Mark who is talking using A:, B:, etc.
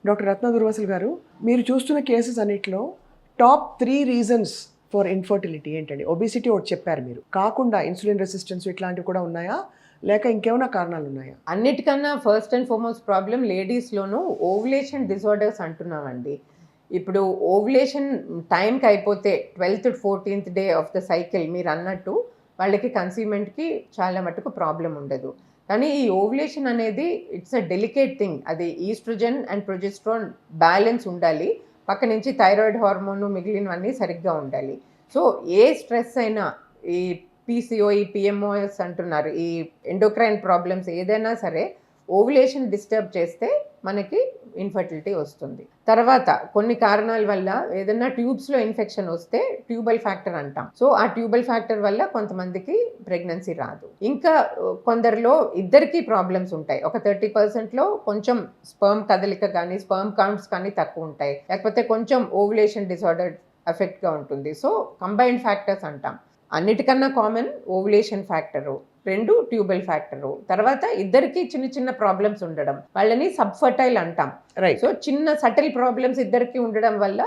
A: Doctor రత్న దుర్వాసులు గారు, మీరు చూస్తున్న కేసెస్ అన్నిటిలో టాప్ 3 రీజన్స్ ఫర్ ఇన్ఫర్టిలిటీ ఏంటండి? ఒబిసిటీ ఒకటి చెప్పారు మీరు. కాకుండా ఇన్సులిన్ రెసిస్టెన్స్ ఇట్లాంటివి కూడా ఉన్నాయా? లేక ఇంకేమైనా కారణాలు ఉన్నాయా?
B: అన్నిటికన్నా ఫస్ట్ అండ్ ఫార్మోస్ట్ ప్రాబ్లం లేడీస్‌లోనూ ఓవ్యులేషన్ డిసార్డర్స్ అంటున్నామండి. ఇప్పుడు ఓవ్యులేషన్ టైంకి అయిపోతే 12థ్, 14థ్ డే ఆఫ్ ద సైకిల్ మీరన్నట్టు వాళ్ళకి కన్సీవ్‌మెంట్‌కి చాలా మటుకు ప్రాబ్లమ్ ఉండదు. కానీ ఈ ఓవ్యులేషన్ అనేది ఇట్స్ ఎ డెలికేట్ థింగ్. అది ఈస్ట్రోజన్ అండ్ ప్రొజెస్ట్రాన్ బ్యాలెన్స్ ఉండాలి. పక్క నుంచి థైరాయిడ్ హార్మోను మిగిలినవన్నీ సరిగ్గా ఉండాలి. సో ఏ స్ట్రెస్ అయినా ఈ పీసీఓఈ, పీఎంఓఎస్ అంటున్నారు. ఈ ఎండోక్రైన్ ప్రాబ్లమ్స్ ఏదైనా సరే ఓవ్యులేషన్ డిస్టర్బ్ చేస్తే మనకి ఇన్ఫర్టిలిటీ వస్తుంది. తర్వాత కొన్ని కారణాల వల్ల ఏదైనా ట్యూబ్స్‌లో ఇన్ఫెక్షన్ వస్తే ట్యూబల్ ఫ్యాక్టర్ అంటాం. సో ఆ ట్యూబల్ ఫ్యాక్టర్ వల్ల కొంతమందికి ప్రెగ్నెన్సీ రాదు. ఇంకా కొందరిలో ఇద్దరికీ ప్రాబ్లమ్స్ ఉంటాయి. ఒక 30%లో కొంచెం స్పెర్మ్ కదలిక కానీ, స్పెర్మ్ కౌంట్స్ కానీ తక్కువ ఉంటాయి. లేకపోతే కొంచెం ఓవ్యులేషన్ డిసార్డర్ ఎఫెక్ట్‌గా ఉంటుంది. సో కంబైన్డ్ ఫ్యాక్టర్స్ అంటాం. అన్నిటికన్నా common ovulation factor, 2 tubal factor, తర్వాత ఇద్దరికి చిన్న చిన్న ప్రాబ్లమ్స్ ఉండడం, వాళ్ళని సబ్‌ఫర్టైల్ అంటాం.
A: రైట్.
B: సో చిన్న సటిల్ ప్రాబ్లమ్స్ ఇద్దరికి ఉండడం వల్ల